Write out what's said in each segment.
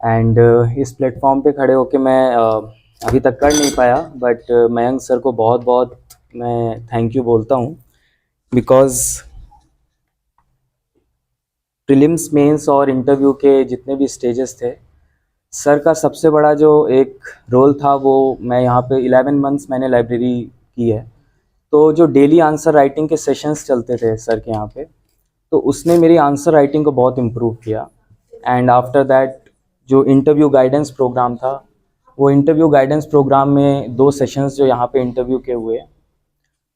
And इस platform पे खड़े होके मैं अभी तक कर नहीं पाया, बट मयंक सर को बहुत बहुत मैं थैंक यू बोलता हूँ, बिकॉज़ प्रीलिम्स मेंस और इंटरव्यू के जितने भी स्टेजेस थे, सर का सबसे बड़ा जो एक रोल था वो, मैं यहाँ पे 11 मंथ्स मैंने लाइब्रेरी की है, तो जो डेली आंसर राइटिंग के सेशंस चलते थे सर के यहाँ पे, तो उसने मेरी आंसर राइटिंग को बहुत इम्प्रूव किया। एंड आफ्टर दैट जो इंटरव्यू गाइडेंस प्रोग्राम था, वो इंटरव्यू गाइडेंस प्रोग्राम में 2 सेशंस जो यहाँ पे इंटरव्यू के हुए,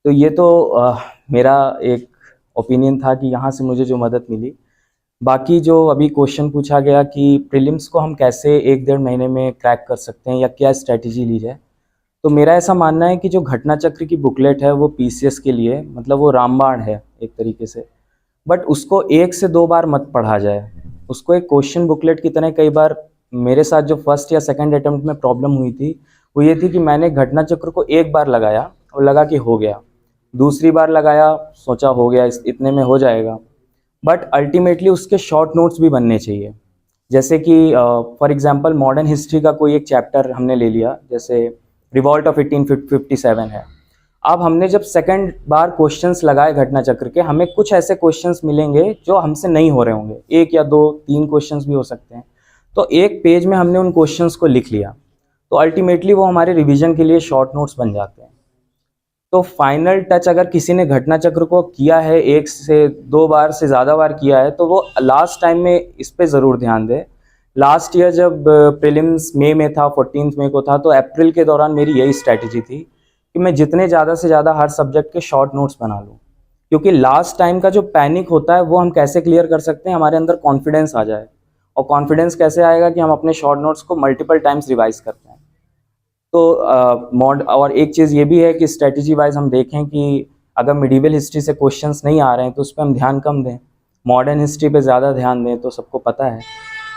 तो ये तो मेरा एक ओपिनियन था कि यहाँ से मुझे जो मदद मिली। बाकी जो अभी क्वेश्चन पूछा गया कि प्रीलिम्स को हम कैसे 1 डेढ़ महीने में क्रैक कर सकते हैं या क्या स्ट्रैटेजी ली जाए, तो मेरा ऐसा मानना है कि जो घटना चक्र की बुकलेट है वो पीसीएस के लिए मतलब वो रामबाण है एक तरीके से, बट उसको 1 से 2 बार मत पढ़ा जाए। उसको एक क्वेश्चन बुकलेट की तरह, कई बार मेरे साथ जो फर्स्ट या सेकंड अटेम्प्ट में प्रॉब्लम हुई थी वो ये थी कि मैंने घटना चक्र को एक बार लगाया और लगा कि हो गया, दूसरी बार लगाया सोचा हो गया इतने में हो जाएगा, बट अल्टीमेटली उसके शॉर्ट नोट्स भी बनने चाहिए। जैसे कि फॉर एग्जांपल मॉडर्न हिस्ट्री का कोई एक चैप्टर हमने ले लिया, जैसे रिवॉल्ट ऑफ 1857 है। अब हमने जब सेकंड बार क्वेश्चंस लगाए घटना चक्र के, हमें कुछ ऐसे क्वेश्चंस मिलेंगे जो हमसे नहीं हो रहे होंगे, 1 या 2 3 क्वेश्चंस भी हो सकते हैं, तो एक पेज में हमने उन क्वेश्चंस को लिख लिया, तो अल्टीमेटली वो हमारे रिवीजन के लिए शॉर्ट नोट्स बन जाते हैं। तो फाइनल टच अगर किसी ने घटना चक्र को किया है 1 से 2 बार से ज़्यादा बार किया है, तो वो लास्ट टाइम में इस पे ज़रूर ध्यान दे। लास्ट ईयर जब प्रीलिम्स मई में था, 14 मई को था, तो अप्रैल के दौरान मेरी यही स्ट्रैटेजी थी कि मैं जितने ज़्यादा से ज़्यादा हर सब्जेक्ट के शॉर्ट नोट्स बना लूँ, क्योंकि लास्ट टाइम का जो पैनिक होता है वो हम कैसे क्लियर कर सकते हैं, हमारे अंदर कॉन्फिडेंस आ जाए। और कॉन्फिडेंस कैसे आएगा कि हम अपने शॉर्ट नोट्स को मल्टीपल टाइम्स रिवाइज करते हैं। तो मॉड और एक चीज़ ये भी है कि स्ट्रेटजी वाइज हम देखें कि अगर मिडिवल हिस्ट्री से क्वेश्चंस नहीं आ रहे हैं तो उस पर हम ध्यान कम दें, मॉडर्न हिस्ट्री पे ज़्यादा ध्यान दें, तो सबको पता है।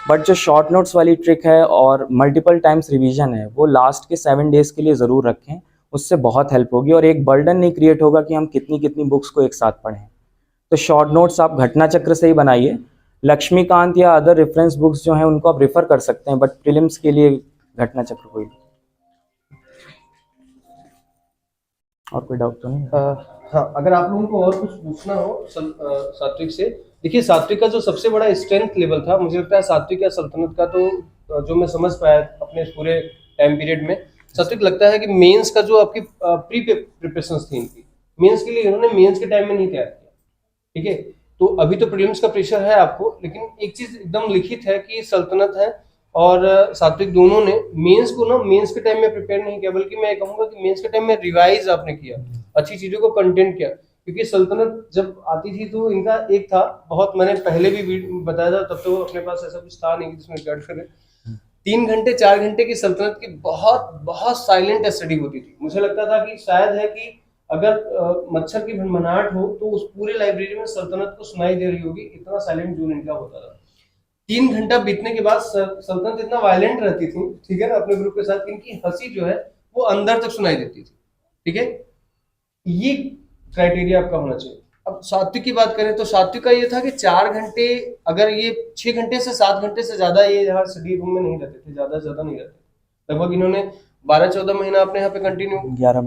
बट जो शॉर्ट नोट्स वाली ट्रिक है और मल्टीपल टाइम्स रिवीजन है, वो लास्ट के 7 डेज़ के लिए ज़रूर रखें, उससे बहुत हेल्प होगी और एक बर्डन नहीं क्रिएट होगा कि हम कितनी कितनी बुक्स को एक साथ पढ़ें। तो शॉर्ट नोट्स आप घटना चक्र से ही बनाइए। लक्ष्मीकांत या अदर रेफरेंस बुक्स जो हैं उनको आप रेफ़र कर सकते हैं, बट प्रीलिम्स के लिए घटना चक्र को ही। और कोई डाउट तो नहीं? हाँ, अगर आप लोगों को और कुछ पूछना हो सात्विक से, देखिए सात्विक का जो सबसे बड़ा स्ट्रेंथ लेवल था, मुझे लगता है सात्विक या सल्तनत का, तो जो मैं समझ पाया अपने इस पूरे टाइम पीरियड में, सात्विक लगता है कि मेंस का जो आपकी प्री प्रिपरेशन थी इनकी, मेंस के लिए इन्होंने मेंस के टाइम में नहीं तैयार किया, ठीक है। तो अभी तो प्रीलिम्स का प्रेशर है आपको, लेकिन एक चीज एकदम लिखित है कि सल्तनत है और सात्विक दोनों ने मेंस को ना मेंस के टाइम में प्रिपेयर नहीं किया, बल्कि मैं कहूंगा कि मेंस के टाइम में रिवाइज आपने किया, अच्छी चीजों को कंटेंट किया। क्योंकि सल्तनत जब आती थी तो इनका एक था, बहुत मैंने पहले भी बताया था, तब तो अपने पास ऐसा कुछ था नहीं जिसमें गाइड करें, 3 घंटे 4 घंटे की सल्तनत की बहुत बहुत साइलेंट स्टडी होती थी। मुझे लगता था कि शायद है कि अगर मच्छर की भनभनाहट हो तो उस पूरे लाइब्रेरी में सल्तनत को सुनाई दे रही होगी, इतना साइलेंट जोन इनका होता था। 3 घंटा बीतने के बाद सल्तनत इतना वायलेंट रहती थी, ठीक है ना, अपने ग्रुप के साथ, इनकी हंसी जो है वो अंदर तक सुनाई देती थी, ठीक है। ये क्राइटेरिया आपका होना चाहिए। अब सात्विक की बात करें तो सात्विक का ये था कि 4 घंटे, अगर ये 6 घंटे से 7 घंटे से ज्यादा ये यहाँ स्टडी रूम में नहीं रहते थे, ज्यादा नहीं रहते। लगभग इन्होंने 12-14 महीना अपने यहाँ पे कंटिन्यू, 11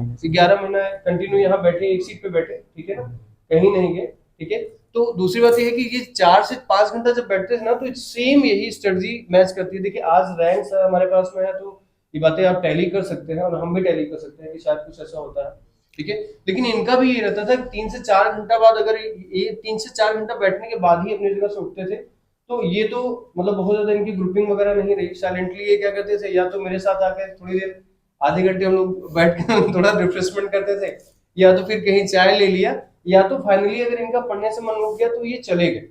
महीना कंटिन्यू यहाँ बैठे, एक सीट पे बैठे, ठीक है ना, कहीं नहीं गए, ठीक है। तो दूसरी बात यह है कि ये 4 से 5 घंटा जब बैठते थे ना, तो सेम यही स्ट्रेटजी मैच करती है। देखिए आज रैंक हमारे पास में है, तो ये बातें आप टैली कर सकते हैं और हम भी टैली कर सकते हैं कि शायद कुछ ऐसा होता है, ठीक है। लेकिन इनका भी ये रहता था कि 3 से 4 घंटा बाद, अगर ये 3 से 4 घंटा बैठने के बाद ही अपनी जगह से उठते थे, तो ये तो मतलब बहुत ज्यादा इनकी ग्रुपिंग वगैरह नहीं रही, साइलेंटली ये क्या करते थे, या तो मेरे साथ आकर थोड़ी देर, आधे घंटे हम लोग बैठ के थोड़ा रिफ्रेशमेंट करते थे, या तो फिर कहीं चाय ले लिया, या तो फाइनली अगर इनका पढ़ने से मन उठ गया तो ये चले गए।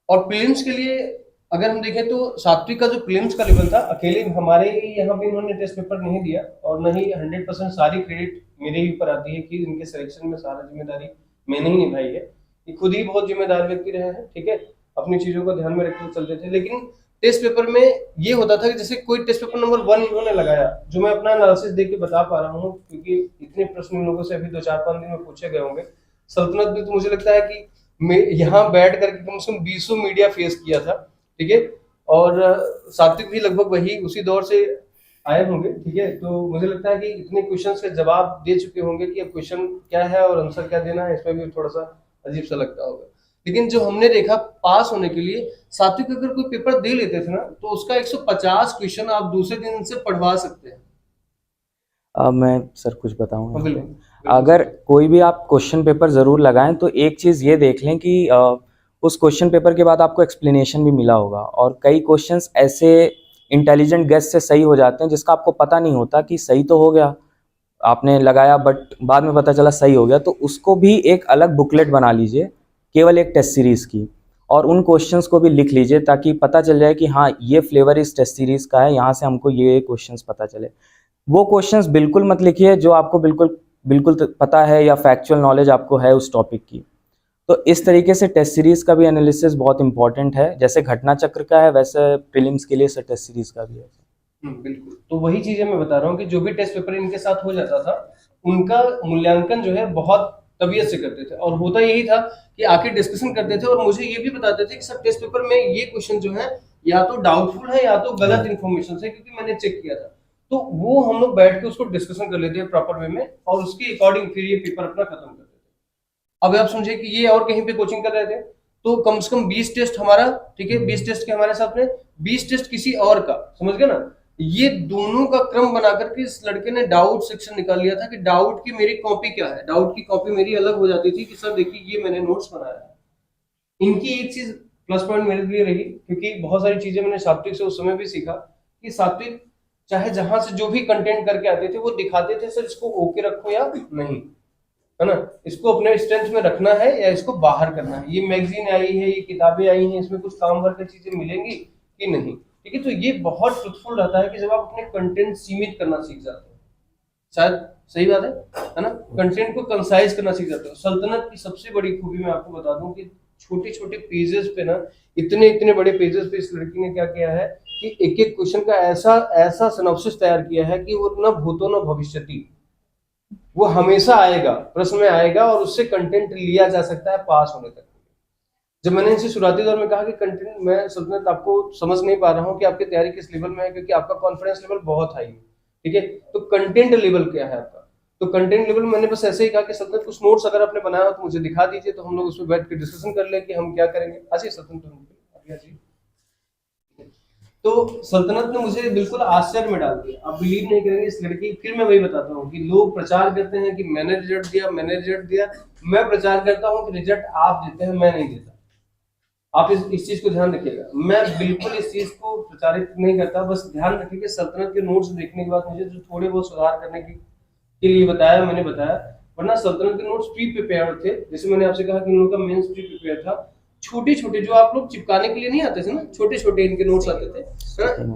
और प्रीलिम्स के लिए अगर हम देखें तो सात्विक का जो प्रीलिम्स का लेवल था, अकेले हमारे यहाँ पे इन्होंने टेस्ट पेपर नहीं दिया, और न ही 100% सारी क्रेडिट मेरे ही ऊपर आती है कि इनके सिलेक्शन में सारा जिम्मेदारी मैंने ही निभाई है। ये खुद ही बहुत जिम्मेदार व्यक्ति रहे हैं, ठीक है, अपनी चीजों को ध्यान में रखते चलते थे। लेकिन टेस्ट पेपर में ये होता था कि जैसे कोई टेस्ट पेपर नंबर 1 इन्होंने लगाया, जो मैं अपना एनालिसिस देख के बता पा रहा हूँ, क्योंकि इतने प्रश्न इन लोगों से अभी 2-4-5 दिन में पूछे गए होंगे। सल्तनत भी तो मुझे लगता है कि मैं यहाँ बैठ करके कम से कम 20 मीडिया फेस किया था, ठीक है। और सात्विक भी लगभग वही उसी दौर से आए होंगे, ठीक है। तो मुझे लगता है कि इतने क्वेश्चंस के जवाब दे चुके होंगे कि अब क्वेश्चन क्या है और आंसर क्या देना है, इसमें भी थोड़ा सा अजीब सा लगता होगा। लेकिन जो हमने देखा पास होने के लिए, सात्विक अगर कोई पेपर दे लेते थे ना, तो उसका 150 क्वेश्चन आप दूसरे दिन से पढ़वा सकते हैं। मैं सर कुछ बताऊँ यहाँ बिल्कुल, पे। बिल्कुल अगर सर। कोई भी आप क्वेश्चन पेपर ज़रूर लगाएं तो एक चीज़ ये देख लें कि उस क्वेश्चन पेपर के बाद आपको एक्सप्लेनेशन भी मिला होगा, और कई क्वेश्चंस ऐसे इंटेलिजेंट गेस से सही हो जाते हैं जिसका आपको पता नहीं होता कि सही तो हो गया, आपने लगाया बट बाद में पता चला सही हो गया, तो उसको भी एक अलग बुकलेट बना लीजिए केवल एक टेस्ट सीरीज़ की, और उन क्वेश्चंस को भी लिख लीजिए ताकि पता चल जाए कि हाँ ये फ्लेवर इस टेस्ट सीरीज़ का है, यहाँ से हमको ये क्वेश्चंस पता चले। वो क्वेश्चंस बिल्कुल मत लिखिए जो आपको बिल्कुल बिल्कुल पता है या फैक्चुअल नॉलेज आपको है उस टॉपिक की। तो इस तरीके से टेस्ट सीरीज़ का भी एनालिसिस बहुत इंपॉर्टेंट है, जैसे घटना चक्र का है वैसे प्रीलिम्स के लिए टेस्ट सीरीज़ का भी है। बिल्कुल। तो वही चीजें मैं बता रहा हूँ कि जो भी टेस्ट पेपर इनके साथ हो जाता था, उनका मूल्यांकन जो है बहुत तबीयत से करते थे, और होता यही था कि आके डिस्कशन करते थे और मुझे ये भी बताते थे कि सर टेस्ट पेपर में ये क्वेश्चन जो है या तो डाउटफुल है या तो गलत इन्फॉर्मेशन है, क्योंकि मैंने चेक किया था। तो वो हम लोग बैठ के उसको डिस्कशन कर लेते हैं प्रॉपर वे में, और उसके अकॉर्डिंग फिर ये पेपर अपना खत्म करते थे। अब आप समझे कि ये और कहीं पे कोचिंग कर रहे थे, तो कम से कम 20 टेस्ट हमारा, ठीक है, 20 टेस्ट के हमारे साथ में 20 टेस्ट किसी और का, समझ गए ना। ये दोनों का क्रम बना करके इस लड़के ने डाउट सेक्शन निकाल लिया था कि डाउट की मेरी कॉपी क्या है। डाउट की कॉपी मेरी अलग हो जाती थी कि सर देखिए ये मैंने नोट्स बनाया है। इनकी एक चीज प्लस पॉइंट मेरे लिए रही, क्योंकि बहुत सारी चीजें मैंने सात्विक से उस समय भी सीखा कि सात्विक चाहे जहां से जो भी कंटेंट करके आते थे वो दिखाते थे सर इसको ओके रखो या नहीं, है ना, इसको अपने स्ट्रेंथ में रखना है या इसको बाहर करना है, ये मैगजीन आई है, ये किताबें आई हैं, इसमें कुछ काम भर की चीजें मिलेंगी कि नहीं, ठीक है। तो ये बहुत ट्रुथफुल रहता है कि जब आप अपने कंटेंट सीमित करना सीख जाते हो, शायद सही बात है ना, कंटेंट को कंसाइज करना सीख जाते हो। सल्तनत की सबसे बड़ी खूबी मैं आपको बता दूं कि छोटे छोटे पेजेस पे ना, इतने इतने बड़े पेजेस पे इस लड़की ने क्या किया है कि एक एक क्वेश्चन का ऐसा ऐसा सिनॉप्सिस तैयार किया है कि वो न भूतो न भविष्यति, वो हमेशा आएगा, प्रश्न में आएगा और उससे कंटेंट लिया जा सकता है पास होने तक। जब मैंने इनसे शुरुआती दौर में कहा कि कंटेंट, मैं सल्तनत आपको समझ नहीं पा रहा हूँ कि आपकी तैयारी किस लेवल में है, क्योंकि आपका कॉन्फिडेंस लेवल बहुत हाई है, ठीक है, तो कंटेंट लेवल क्या है आपका। तो कंटेंट लेवल मैंने बस ऐसे ही कहा कि सल्तनत कुछ नोट्स अगर आपने बनाया हो तो मुझे दिखा दीजिए, तो हम लोग उसमें बैठ के डिस्कशन कर ले कि हम क्या करेंगे। अच्छी सल्तनत, तो सल्तनत ने मुझे बिल्कुल आश्चर्य में डाल दिया। आप बिलीव नहीं करेंगे इस लड़की, फिर मैं वही बताता हूँ कि लोग प्रचार करते हैं कि मैंने रिजल्ट दिया, मैंने रिजल्ट दिया। मैं प्रचार करता हूँ कि रिजल्ट आप देते हैं, मैं नहीं देता। आप इस चीज को ध्यान रखिएगा, मैं बिल्कुल इस चीज को प्रचारित नहीं करता। बस ध्यान रखिए कि सल्तनत के नोट्स देखने के बाद मुझे जो थोड़े बहुत सुधार करने के लिए बताया मैंने बताया, वरना सल्तनत के नोट्स प्री प्रिपेयर थे। जैसे मैंने आपसे कहा कि इन लोगों का मेंस प्री प्रिपेयर था, छोटे छोटे जो आप लोग चिपकाने के लिए नहीं आते थे ना, छोटे छोटे इनके नोट्स आते थे,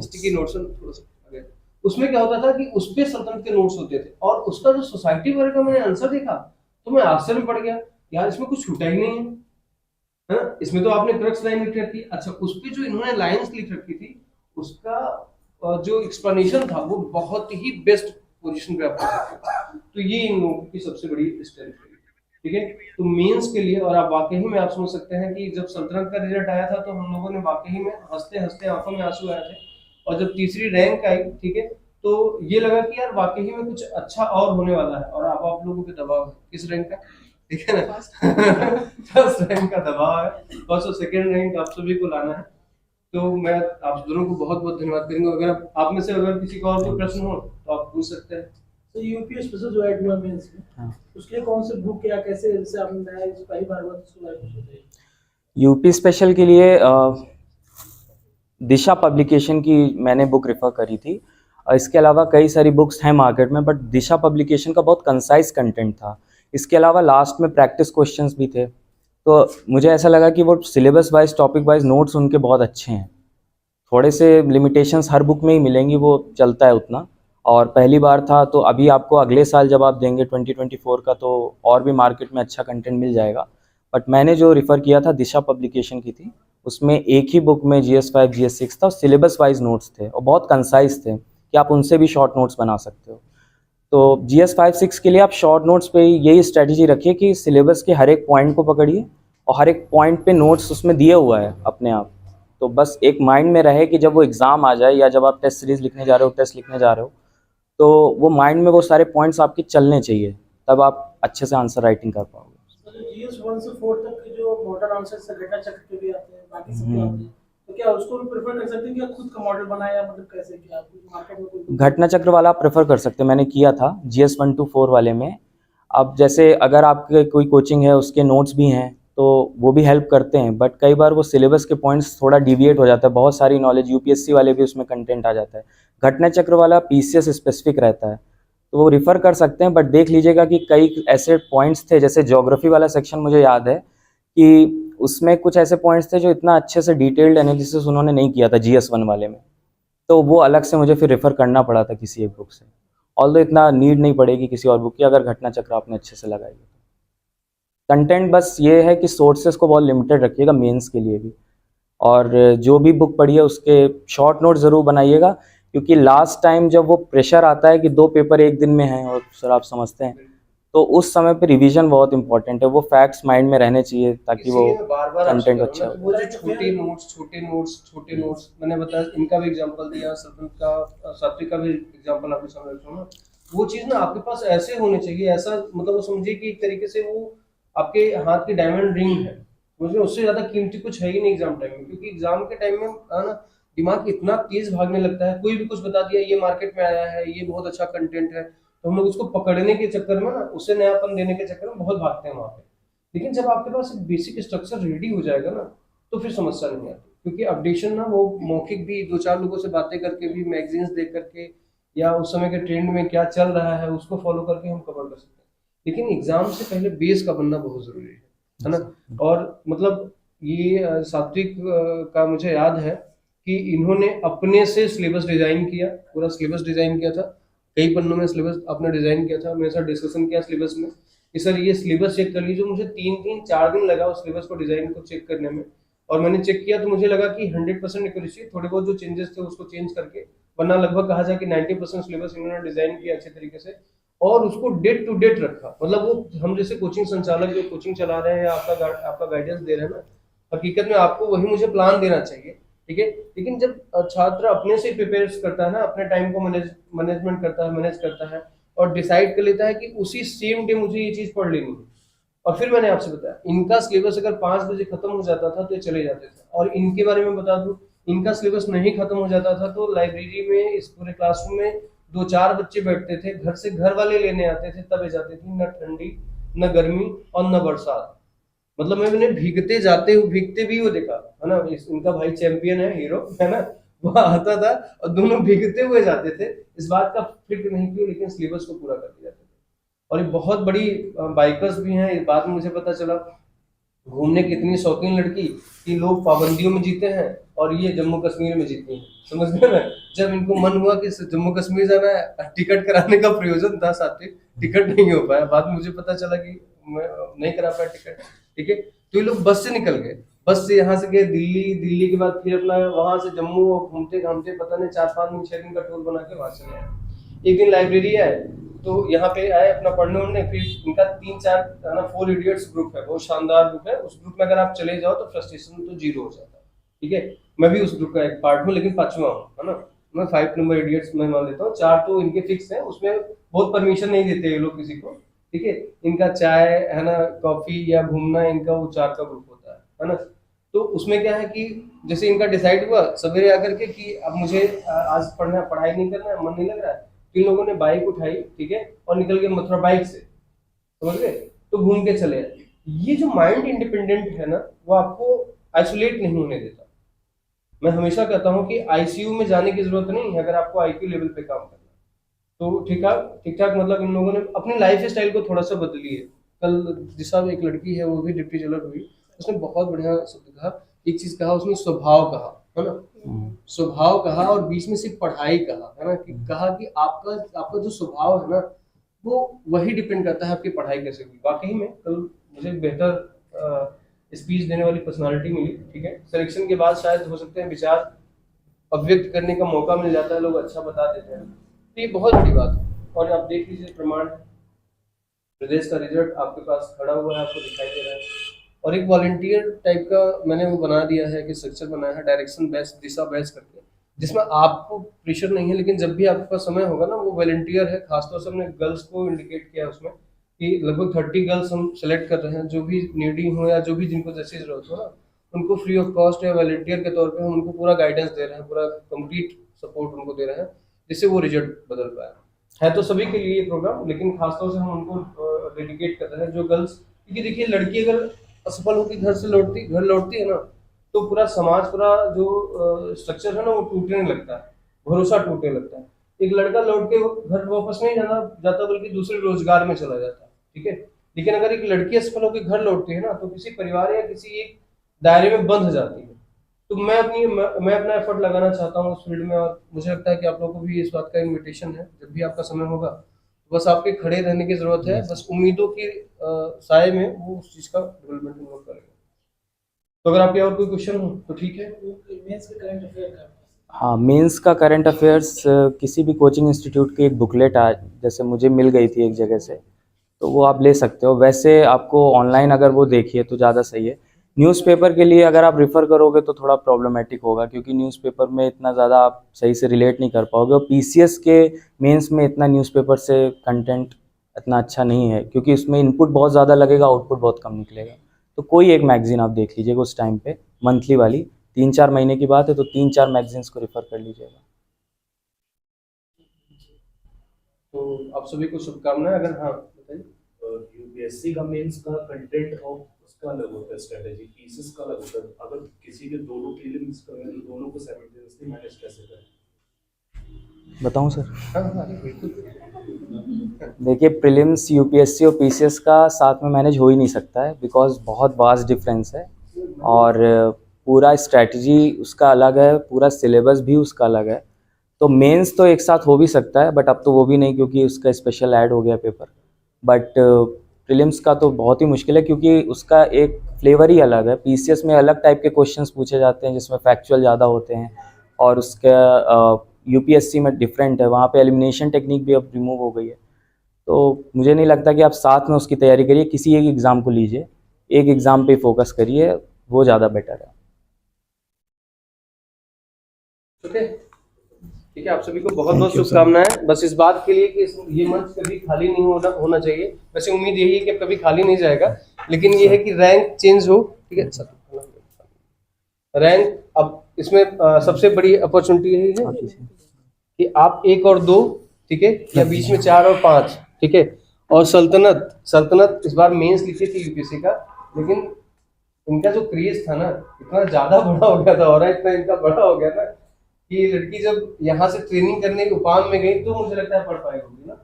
स्टिकी नोट्स, थोड़ा सा आगे। उसमें क्या होता था कि उस पे सल्तनत के नोट्स होते थे, और उसका जो सोसाइटी वर्ग का मैंने आंसर देखा तो मैं आश्चर्य में पड़ गया, यार इसमें कुछ छूटा ही नहीं है ना। इसमें तो आपने क्रक्स लाइन लिख रखी, अच्छा उस पे जो इन्होंने लाइंस लिख रखी थी उसका जो एक्सप्लेनेशन था वो बहुत ही बेस्ट पोजीशन पे आप कर सकते हो। तो ये इन लोगों की सबसे बड़ी स्ट्रेंथ है, ठीक है। तो मेंस के लिए, और आप वाकई में आप समझ सकते हैं कि जब सल्तनत का रिजल्ट आया था तो हम लोगों ने वाकई में हंसते हंसते आंखों में आंसू आए थे, और जब तीसरी रैंक आई, ठीक है, तो ये लगा कि यार वाकई में कुछ अच्छा और होने वाला है। और अब आप लोगों के दबाव है किस रैंक का, ठीक है ना, फर्स्ट रैंक का दबाव है, फर्स्ट और सेकंड रैंक आप सभी को लाना है। तो मैं आप दोनों को बहुत बहुत धन्यवाद करूंगा। अगर आप में से अगर किसी को और कोई प्रश्न हो तो आप पूछ सकते हैं। तो यूपी स्पेशल जो एड हुआ मेंस में, हाँ। उसके लिए कौन से बुक या कैसे, जैसे आपने पहली बार हुआ तो कुछ बताइए। यूपी स्पेशल के लिए दिशा पब्लिकेशन की मैंने बुक रेफर करी थी। इसके अलावा कई सारी बुक्स हैं मार्केट में, बट दिशा पब्लिकेशन का बहुत कंसाइज कंटेंट था। इसके अलावा लास्ट में प्रैक्टिस क्वेश्चंस भी थे, तो मुझे ऐसा लगा कि वो syllabus wise topic wise notes उनके बहुत अच्छे हैं। थोड़े से लिमिटेशंस हर बुक में ही मिलेंगी, वो चलता है उतना, और पहली बार था तो अभी आपको अगले साल जब आप देंगे 2024 का तो और भी मार्केट में अच्छा कंटेंट मिल जाएगा। बट मैंने जो रिफ़र किया था दिशा पब्लिकेशन की थी, उसमें एक ही बुक में GS5 GS6 था, और सिलेबस वाइज नोट्स थे और बहुत कंसाइज थे कि आप उनसे भी शॉर्ट नोट्स बना सकते हो। तो GS5-6 के लिए आप शॉर्ट नोट्स पे यही स्ट्रेटजी रखिए कि सिलेबस के हर एक पॉइंट को पकड़िए और हर एक पॉइंट पे नोट्स उसमें दिए हुआ है अपने आप, तो बस एक माइंड में रहे कि जब वो एग्ज़ाम आ जाए या जब आप टेस्ट सीरीज़ लिखने जा रहे हो, टेस्ट लिखने जा रहे हो, तो वो माइंड में वो सारे पॉइंट्स आपके चलने चाहिए, तब आप अच्छे से आंसर राइटिंग कर पाओगे। जीएस 1 से 4 तक के जो मॉडल आंसर्स है घटना चक्र के भी आते हैं, बाकी सब के हम्म। आते हैं, तो क्या उसको भी प्रेफर कर सकते हैं कि आप खुद का मॉडल बनाए, या मतलब कैसे कि आप मार्केट में कोई घटना चक्र वाला आप प्रेफर कर सकते हैं, मैंने किया था GS 1 to 4 वाले में। अब जैसे अगर आपके कोई कोचिंग है उसके नोट्स भी हैं तो वो भी हेल्प करते हैं, बट कई बार वो सिलेबस के पॉइंट्स थोड़ा डिविएट हो जाता है, बहुत सारी नॉलेज यूपीएससी वाले भी उसमें कंटेंट आ जाता है। घटना चक्र वाला पीसीएस स्पेसिफिक रहता है, तो वो रिफ़र कर सकते हैं, बट देख लीजिएगा कि कई ऐसे पॉइंट्स थे, जैसे ज्योग्राफी वाला सेक्शन मुझे याद है कि उसमें कुछ ऐसे पॉइंट्स थे जो इतना अच्छे से डिटेल्ड एनालिसिस उन्होंने नहीं किया था GS 1 वाले में, तो वो अलग से मुझे फिर रेफ़र करना पड़ा था किसी एक बुक से। ऑल्दो इतना नीड नहीं पड़ेगी किसी और बुक की, अगर घटना चक्र आपने अच्छे से लगाई है। कंटेंट बस ये है कि सोर्सेज को बहुत लिमिटेड रखिएगा मेंस के लिए भी, और जो भी बुक पढ़ी है उसके शॉर्ट नोट ज़रूर बनाइएगा, क्योंकि लास्ट टाइम जब वो प्रेशर आता है कि 2 पेपर एक दिन में हैं और सर आप समझते हैं, तो उस समय पे रिवीजन बहुत इंपॉर्टेंट है, वो फैक्ट्स माइंड में रहने चाहिए ताकि वो इसीलिए मैं बार-बार आपसे कंटेंट कह रहा अच्छा हूँ हो। ना, वो जो छोटे नोट्स मैंने बताया, इनका भी एग्जांपल दिया, सल्तनत का, सात्विक का भी एग्जांपल आपके सामने रखा हूँ ना, वो चीज़ ना आपके पास ऐसे होने चाहिए, ऐसा मतलब वो समझिए कि एक तरीके से वो आपके हाथ की डायमंड रिंग है, मुझे उससे ज़्यादा कीमती कुछ है ही नहीं एग्जाम टाइम में, क्योंकि एग्जाम के टाइम में है ना, दिमाग इतना तेज भागने लगता है, कोई भी कुछ बता दिया, ये मार्केट में आया है, ये बहुत अच्छा कंटेंट है, तो हम लोग उसको पकड़ने के चक्कर में ना, उससे नयापन देने के चक्कर में बहुत भागते हैं वहाँ पे। लेकिन जब आपके पास एक बेसिक स्ट्रक्चर रेडी हो जाएगा ना, तो फिर समस्या नहीं आती, क्योंकि अपडेशन ना वो मौखिक भी 2-4 लोगों से बातें करके भी, मैगजीन्स देख करके, या उस समय के ट्रेंड में क्या चल रहा है उसको फॉलो करके हम कवर कर सकते हैं। लेकिन एग्जाम से पहले बेस का बनना बहुत जरूरी है ना। और मतलब ये सात्विक का मुझे याद है कि इन्होंने अपने से सिलेबस डिजाइन किया, पूरा सिलेबस डिजाइन किया था, कई पन्नों में सिलेबस आपने डिजाइन किया था, मेरे साथ डिस्कशन किया सिलेबस में कि सर ये सिलेबस चेक कर लीजिए। मुझे 3-4 दिन लगा उस सिलेबस को डिजाइन को चेक करने में, और मैंने चेक किया तो मुझे लगा कि 100% एक्यूरेसी, थोड़े बहुत जो चेंजेस थे उसको चेंज करके, वरना लगभग कहा जाए कि 90% सिलेबस इन्होंने डिजाइन किया अच्छे तरीके से, और उसको डेट टू डेट रखा। मतलब वो हम जैसे कोचिंग संचालक जो कोचिंग चला रहे हैं या आपका गाइडेंस दे रहे हैं ना, हकीकत में आपको वही मुझे प्लान देना चाहिए, ठीक है। लेकिन जब छात्र अपने से प्रिपेयर करता है ना, अपने टाइम को मैनेजमेंट करता है, मैनेज करता है, और डिसाइड कर लेता है कि उसी सेम डे मुझे ये चीज पढ़ लेनी है। और फिर मैंने आपसे बताया, इनका सिलेबस अगर 5 बजे खत्म हो जाता था तो ये चले जाते थे, और इनके बारे में बता दूं, इनका सिलेबस नहीं खत्म हो जाता था तो लाइब्रेरी में, इस पूरे क्लासरूम में 2-4 बच्चे बैठते थे, घर से घर वाले लेने आते थे, तब ये जाती थी, न ठंडी न गर्मी और न बरसात। मतलब मैंने भीगते जाते हुए, भीगते भी वो देखा है ना, इनका भाई चैंपियन है, हीरो है ना, वो आता था और दोनों भीगते हुए जाते थे, इस बात का फिक्र नहीं क्यों, लेकिन सिलेबस को पूरा करके जाते थे। और ये बहुत बड़ी बाइकर्स भी हैं, इस बात में मुझे पता चला, घूमने की इतनी शौकीन लड़की कि लोग पाबंदियों में जीते हैं और ये जम्मू कश्मीर में जीती हैं, समझ में। जब इनको मन हुआ कि जम्मू कश्मीर जाना है, टिकट कराने का प्रयोजन था, साथ में टिकट नहीं हो पाया, बाद में मुझे पता चला कि मैं नहीं करा पाया टिकट, ठीक है। तो ये लोग बस से निकल गए, बस से यहाँ से गए दिल्ली, दिल्ली के बाद फिर अपना वहां से जम्मू, घूमते घामते पता नहीं 4-5 दिन 6 दिन का टूर बना के वहां चले आए। एक दिन लाइब्रेरी आए तो यहाँ पे आए अपना पढ़ने उड़ने, फिर इनका 3-4 है ना 4 इडियट्स ग्रुप है, बहुत शानदार ग्रुप है, उस ग्रुप में अगर आप चले जाओ तो फ्रस्ट्रेशन तो जीरो हो जाता है, ठीक है। मैं भी उस ग्रुप का एक पार्ट हूँ, लेकिन 5वां हूँ, है ना। मैं 5 नंबर इडियट्स में मान लेता हूँ, 4 तो इनके फिक्स है, उसमें बहुत परमिशन नहीं देते ये लोग किसी को, ठीक है। इनका चाय है ना, कॉफी या घूमना, इनका वो 4 का ग्रुप होता है ना। तो उसमें क्या है कि जैसे इनका डिसाइड हुआ सवेरे आकर के कि अब मुझे आज पढ़ाई नहीं करना है, मन नहीं लग रहा है, तो इन लोगों ने बाइक उठाई, ठीक है, और निकल गए मथुरा बाइक से, समझ गए, तो घूम के चले आए। ये जो माइंड इंडिपेंडेंट है ना, वो आपको आइसोलेट नहीं होने देता। मैं हमेशा कहता हूँ कि आईसीयू में जाने की जरूरत नहीं है अगर आपको आईक्यू लेवल पे काम करना। तो ठीक ठाक मतलब इन लोगों ने अपनी लाइफ स्टाइल को थोड़ा सा बदली है। कल जिसा एक लड़की है, वो भी डिप्टी जेलर हुई, उसने बहुत बढ़िया शब्द कहा, एक चीज कहा उसने, स्वभाव कहा, है ना, स्वभाव कहा, और बीच में सिर्फ पढ़ाई कहा, है ना, कि कहा कि आपका आपका जो स्वभाव है ना, वो वही डिपेंड करता है आपकी पढ़ाई कैसे हुई। वाकई में कल मुझे बेहतर स्पीच देने वाली पर्सनालिटी मिली, ठीक है। सिलेक्शन के बाद शायद हो सकते हैं विचार अभिव्यक्त करने का मौका मिल जाता है, लोग अच्छा बता देते हैं, तो ये बहुत बड़ी बात है। और आप देख लीजिए, प्रमाण प्रदेश का रिजल्ट आपके पास खड़ा हुआ है, आपको दिखाई दे रहा है, और एक वॉलंटियर टाइप का मैंने वो बना दिया है कि स्ट्रक्चर बनाया है, डायरेक्शन बेस्ड, दिशा बेस्ड करके, जिसमें आपको प्रेशर नहीं है, लेकिन जब भी आपके पास समय होगा ना, वो वॉलंटियर है। खासतौर से हमने गर्ल्स को इंडिकेट किया उसमें कि लगभग 30 गर्ल्स हम सेलेक्ट कर रहे हैं, जो भी नीडी हो या जो भी जिनको जैसी जरूरत हो ना, उनको फ्री ऑफ कॉस्ट या वॉलंटियर के तौर पे हम उनको पूरा गाइडेंस दे रहे हैं, पूरा कंप्लीट सपोर्ट उनको दे रहे हैं, जिससे वो रिजल्ट बदल पाए। है तो सभी के लिए ये प्रोग्राम, लेकिन खासतौर से हम उनको डेडिकेट कर रहे हैं जो गर्ल्स, क्योंकि देखिए लड़की अगर असफल होकर घर लौटती है ना, तो पूरा समाज, पूरा जो स्ट्रक्चर है ना, वो टूटने लगता है, भरोसा टूटने लगता है। एक लड़का लौट के घर वापस नहीं जाता, बल्कि दूसरे रोजगार में चला जाता है, ठीक है। लेकिन अगर एक लड़की असफल होकर घर लौटती है ना, तो किसी परिवार या किसी एक दायरे में बंध जाती है। तो मैं अपना एफर्ट लगाना चाहता हूँ उस फील्ड में, और मुझे लगता है कि आप लोगों को भी इस बात का इन्विटेशन है। जब भी आपका समय होगा, बस आपके खड़े रहने की जरूरत है, बस उम्मीदों की साए में वो उस चीज का डेवलपमेंट हम लोग करेंगे। तो अगर आपके और कोई क्वेश्चन हो तो ठीक है। मेंस के करंट अफेयर का हाँ, मेंस का करंट अफेयर्स किसी भी कोचिंग इंस्टीट्यूट की एक बुकलेट आज जैसे मुझे मिल गई थी एक जगह से, तो वो आप ले सकते हो। वैसे आपको ऑनलाइन अगर वो देखिए तो ज़्यादा सही है। न्यूज़पेपर के लिए अगर आप रेफ़र करोगे तो थोड़ा प्रॉब्लमेटिक होगा, क्योंकि न्यूज़पेपर में इतना ज़्यादा आप सही से रिलेट नहीं कर पाओगे, और पीसीएस के मेंस में इतना न्यूज़पेपर से कंटेंट इतना अच्छा नहीं है, क्योंकि उसमें इनपुट बहुत ज़्यादा लगेगा, आउटपुट बहुत कम निकलेगा। तो कोई एक मैगज़ीन आप देख लीजिएगा उस टाइम पे, मंथली वाली, 3-4 महीने की बात है, तो 3-4 मैगज़ीन्स को रेफ़र कर लीजिएगा। तो आप सभी को शुभकामनाएं। अगर हाँ बताइए। यूपीएससी का मेंस का कंटेंट और उसका अलग होता है, स्ट्रेटेजी पीसेस का अलग होता है। अगर किसी के दोनों प्रीलिम्स करें तो दोनों को साइमल्टेनियसली मैनेज कैसे करें? बताऊँ सर? हाँ हाँ बिल्कुल। देखिए, प्रीलिम्स यूपीएससी और पीसीएस का साथ में मैनेज हो ही नहीं सकता है, बिकॉज़ बहुत वास्ट डिफरेंस है, और पूरा स्ट्रैटेजी उसका अलग है, पूरा सिलेबस भी उसका अलग है। तो मेंस तो एक साथ हो भी सकता है, बट अब तो वो भी नहीं, क्योंकि उसका स्पेशल ऐड हो गया पेपर। बट प्रीलिम्स का तो बहुत ही मुश्किल है, क्योंकि उसका एक फ्लेवर ही अलग है। पीसीएस में अलग टाइप के क्वेश्चंस पूछे जाते हैं, जिसमें फैक्चुअल ज़्यादा होते हैं, और उसका यूपीएससी में डिफरेंट है, वहाँ पे एलिमिनेशन टेक्निक भी अब रिमूव हो गई है। तो मुझे नहीं लगता कि आप साथ में उसकी तैयारी करिए, किसी एक एग्ज़ाम को लीजिए, एक एग्ज़ाम पे फोकस करिए, वो ज़्यादा बेटर है। ओके ठीक है, आप सभी को बहुत बहुत शुभकामनाएं। बस इस बात के लिए कि ये मंच कभी खाली नहीं होना चाहिए। वैसे उम्मीद यही है कि कभी खाली नहीं जाएगा, लेकिन ये है कि रैंक चेंज हो, ठीक है सर। रैंक अब इसमें सबसे बड़ी अपॉर्चुनिटी यही है कि आप 1 और 2, ठीक है, या बीच में 4 और 5, ठीक है। और सल्तनत इस बार मेंस लिखी थी यूपीएससी का, लेकिन इनका जो क्रेज था ना, इतना ज्यादा बड़ा हो गया था, और इतना इनका बड़ा हो गया था कि लड़की जब यहाँ से ट्रेनिंग करने उपान में गई, तो मुझे लगता है पढ़ पाई होगी ना,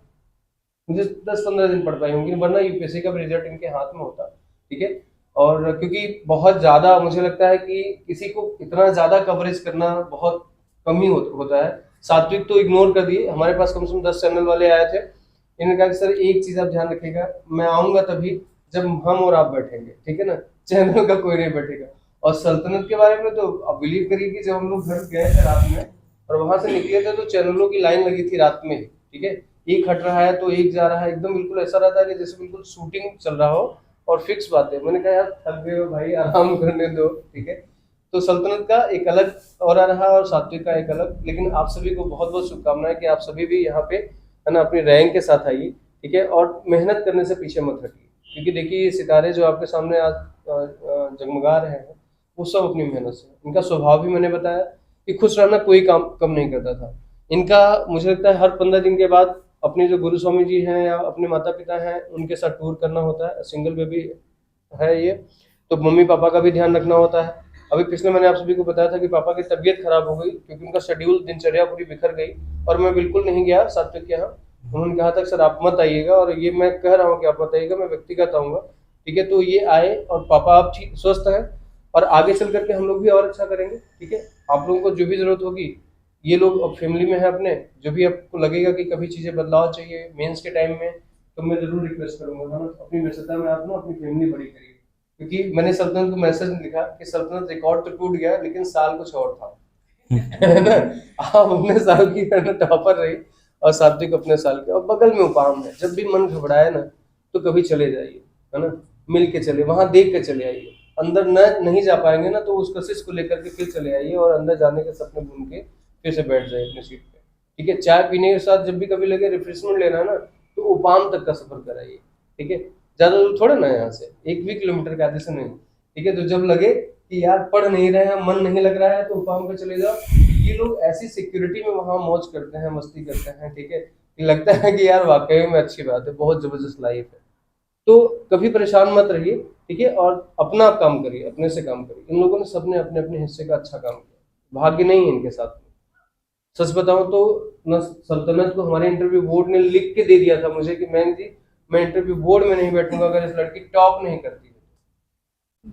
मुझे 10-15 दिन पढ़ पाई होंगी, वरना यूपीएससी का भी रिजल्ट इनके हाथ में होता, ठीक है। और क्योंकि बहुत ज्यादा मुझे लगता है कि किसी को इतना ज्यादा कवरेज करना बहुत कम ही होता है। सात्विक तो इग्नोर कर दिए, हमारे पास कम से कम 10 चैनल वाले आए थे। इन्होंने कहा कि सर एक चीज आप ध्यान रखिएगा, मैं आऊंगा तभी जब हम और आप बैठेंगे, ठीक है ना, चैनल का कोई नहीं बैठेगा। और सल्तनत के बारे में तो आप बिलीव करिए कि जब हम लोग घर गए थे रात में और वहां से निकले थे, तो चैनलों की लाइन लगी थी रात में, ठीक है। एक हट रहा है तो एक जा रहा है, एकदम बिल्कुल ऐसा रहता है कि जैसे बिल्कुल शूटिंग चल रहा हो। और फिक्स बात है, मैंने कहा यार थक गए हो भाई, आराम करने दो, ठीक है। तो सल्तनत का एक अलग और रहा और सात्विक का एक अलग। लेकिन आप सभी को बहुत बहुत शुभकामनाएं कि आप सभी भी यहाँ पे है ना अपनी रैंक के साथ आइए, ठीक है। और मेहनत करने से पीछे मत हटिए, क्योंकि देखिए ये सितारे जो आपके सामने आज जगमगा रहे हैं, वो सब अपनी मेहनत से। इनका स्वभाव भी मैंने बताया कि खुश रहना कोई काम कम नहीं करता था इनका। मुझे लगता है हर 15 दिन के बाद अपने जो गुरु स्वामी जी हैं या अपने माता पिता हैं, उनके साथ टूर करना होता है। सिंगल बेबी है ये, तो मम्मी पापा का भी ध्यान रखना होता है। अभी पिछले मैंने आप सभी को बताया था कि पापा की तबीयत खराब हो गई, क्योंकि उनका शेड्यूल, दिनचर्या पूरी बिखर गई, और मैं बिल्कुल नहीं गया सात्विक के यहाँ। उन्होंने कहा था सर आप मत आइएगा, और ये मैं कह रहा हूँ कि आप मत आइएगा, मैं व्यक्तिगत आऊँगा, ठीक है। तो ये आए, और पापा आप ठीक स्वस्थ हैं, और आगे चल करके हम लोग भी और अच्छा करेंगे, ठीक है। आप लोगों को जो भी जरूरत होगी, ये लोग अब फैमिली में है अपने, जो भी आपको लगेगा कि कभी चीजें बदलाव चाहिए मेंस के टाइम में, तो मैं जरूर रिक्वेस्ट करूंगा ना, अपनी व्यस्तता में आप ना अपनी फैमिली बड़ी करिए। क्योंकि मैंने सल्तनत को मैसेज लिखा कि सल्तनत रिकॉर्ड तो टूट गया, लेकिन साल कुछ और था, है ना। आप अपने साल की टॉपर रही, और सात्विक अपने साल के, और बगल में उपाम है। जब भी मन घबराए ना, तो कभी चले जाइए, है ना। मिल के चले, वहाँ देख के चले आइए। अंदर नहीं जा पाएंगे ना, तो उस कशिश को लेकर के फिर चले आइए और अंदर जाने के सपने बुन के फिर से बैठ जाइए अपनी सीट पे, ठीक है। चाय पीने के साथ जब भी कभी लगे रिफ्रेशमेंट लेना है ना, तो उपाम तक का सफर कराइए, ठीक है। ज़्यादा दूर थोड़ा ना है यहाँ से, 1 किलोमीटर के आधे से नहीं, ठीक है। तो जब लगे कि यार पढ़ नहीं रहे हैं, मन नहीं लग रहा है, तो उपाम पे चले जाओ। ये लोग ऐसी सिक्योरिटी में वहाँ मौज करते हैं, मस्ती करते हैं, ठीक है। लगता है कि यार वाकई में अच्छी बात है, बहुत ज़बरदस्त लाइफ है। तो कभी परेशान मत रहिए, ठीक है। और अपना काम करिए, अपने से काम करिए। इन लोगों ने सबने अपने अपने हिस्से का अच्छा काम किया, भाग्य नहीं है इनके साथ में। सच बताऊं तो न सल्तनत को हमारे इंटरव्यू बोर्ड ने लिख के दे दिया था मुझे कि मैम जी मैं इंटरव्यू बोर्ड में नहीं बैठूंगा अगर इस लड़की टॉप नहीं करती है।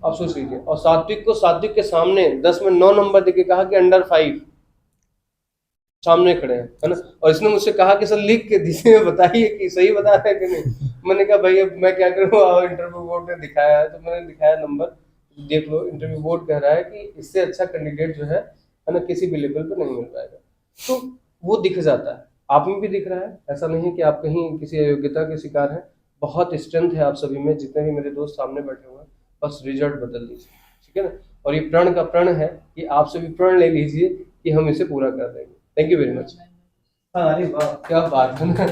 आप सोच लीजिए। और सात्विक के सामने 10 में 9 नंबर देके कहा कि अंडर 5 सामने खड़े हैं, है ना। और इसने मुझसे कहा कि सर लिख के दीजिए, बताइए कि सही बता रहे हैं कि नहीं। मैंने कहा भाई अब मैं क्या करूँ, इंटरव्यू बोर्ड ने दिखाया है तो मैंने दिखाया नंबर, देख लो। इंटरव्यू बोर्ड कह रहा है कि इससे अच्छा कैंडिडेट जो है ना, किसी भी लेवल पे नहीं मिल पाएगा। तो वो दिख जाता है, आप में भी दिख रहा है। ऐसा नहीं है कि आप कहीं किसी अयोग्यता के शिकार हैं, बहुत स्ट्रेंथ है आप सभी में, जितने भी मेरे दोस्त सामने बैठे हुए हैं। बस रिजल्ट बदल दीजिए, ठीक है ना। और ये प्रण का प्रण है कि आप सभी प्रण ले लीजिए कि हम इसे पूरा कर देंगे। Thank you very much. हाँ अरे वाह क्या बात है ना।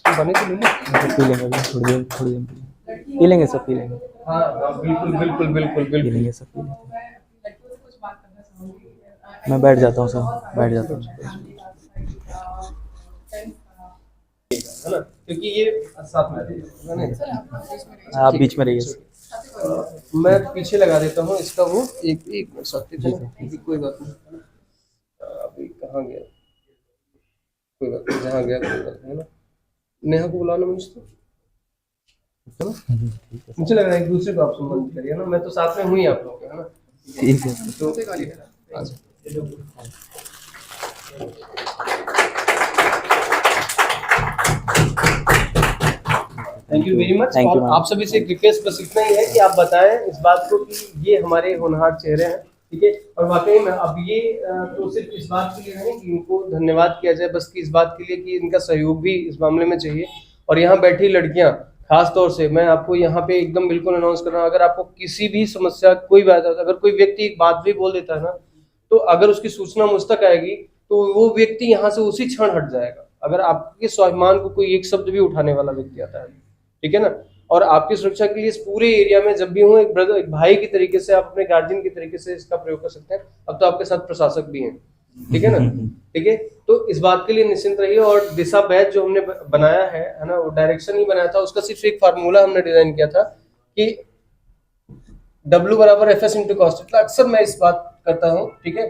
बने तो नहीं पी लेंगे अभी, थोड़ी देर पी लेंगे, सब पी लेंगे। हाँ हाँ, बिल्कुल बिल्कुल बिल्कुल पी बिल्कुल। लेंगे, सब पी लेंगे। मैं बैठ जाता हूँ सर, बैठ जाता हूँ। है ना, क्योंकि ये साथ में है ना। आप बीच में रहिए। मैं पीछे लगा देता हूँ इसका, वो एक साथ कोई बात नहीं। अभी कहाँ गया, कोई बात नहीं, जहाँ गया कोई बात नहीं, है ना। नेहा को बुलाना मुझे तो, है ना। मुझे लग रहा है एक दूसरे को आप संबंधित करिए ना, मैं तो साथ में हूँ ही आप लोगों के, है ना। ठीक है। तो thank you very much. Thank you, और ma'am. आप सभी से एक रिक्वेस्ट बस इतना ही है कि आप बताएं इस बात को कि ये हमारे होनहार चेहरे हैं, ठीक है। और वाकई में अब ये तो सिर्फ इस बात के लिए नहीं कि इनको धन्यवाद किया जाए, बस कि इस बात के लिए कि इनका सहयोग भी इस मामले में चाहिए। और यहाँ बैठी लड़कियां खास तौर से मैं आपको यहाँ पे एकदम बिल्कुल अनाउंस कर रहा हूँ, अगर आपको किसी भी समस्या कोई बात, अगर कोई व्यक्ति एक बात भी बोल देता है ना, तो अगर उसकी सूचना मुझ तक आएगी तो वो व्यक्ति यहाँ से उसी क्षण हट जाएगा। अगर आपके स्वाभिमान को कोई एक शब्द भी उठाने वाला व्यक्ति आता है, ठीक है ना। और आपकी सुरक्षा के लिए इस पूरे एरिया में जब भी हूँ एक ब्रदर, एक भाई की तरीके से, आप अपने गार्जियन की तरीके से इसका प्रयोग कर सकते हैं। अब तो आपके साथ प्रशासक भी हैं, ठीक है ना, ठीक है। तो इस बात के लिए निश्चिंत रहिए। और दिशा बैच जो हमने बनाया है ना, वो डायरेक्शन ही बनाया था, उसका सिर्फ एक फार्मूला हमने डिजाइन किया था कि W बराबर FS इंटू कॉस थीटा। अक्सर मैं इस बात करता हूँ, ठीक है,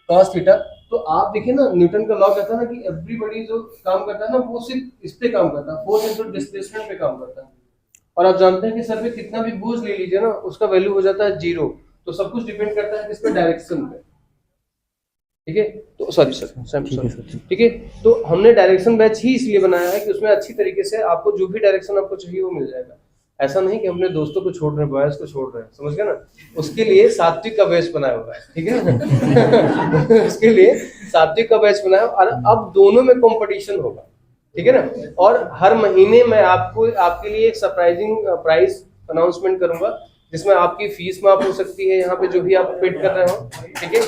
कॉस थीटा। तो आप देखिए ना, न्यूटन का लॉ कहता है ना कि एवरीबॉडी जो काम करता है ना, वो सिर्फ इस पे काम करता है, फोर्स इंटू डिस्प्लेसमेंट पे काम करता है। और आप जानते हैं कि सर पे कितना भी बोझ ले लीजिए ना, उसका वैल्यू हो जाता है 0। तो सब कुछ डिपेंड करता है किस पे, डायरेक्शन पे, ठीक है। तो सॉरी सर, ठीक है। तो हमने डायरेक्शन बैच ही इसलिए बनाया है कि उसमें अच्छी तरीके से आपको जो भी डायरेक्शन आपको चाहिए वो मिल जाएगा। ऐसा नहीं कि हमने दोस्तों को छोड़ रहे हैं, बॉयज को छोड़ रहे हैं, समझ गए ना। उसके लिए सात्विक का बैच बनाया हुआ है, ठीक है ना। उसके लिए सात्विक का बैच बनाया, और अब दोनों में कंपटीशन होगा, ठीक है ना। और हर महीने मैं आपको आपके लिए एक सरप्राइजिंग प्राइस अनाउंसमेंट करूंगा, जिसमें आपकी फीस माफ हो सकती है यहाँ पे जो भी आप पेड कर रहे हो, ठीक है।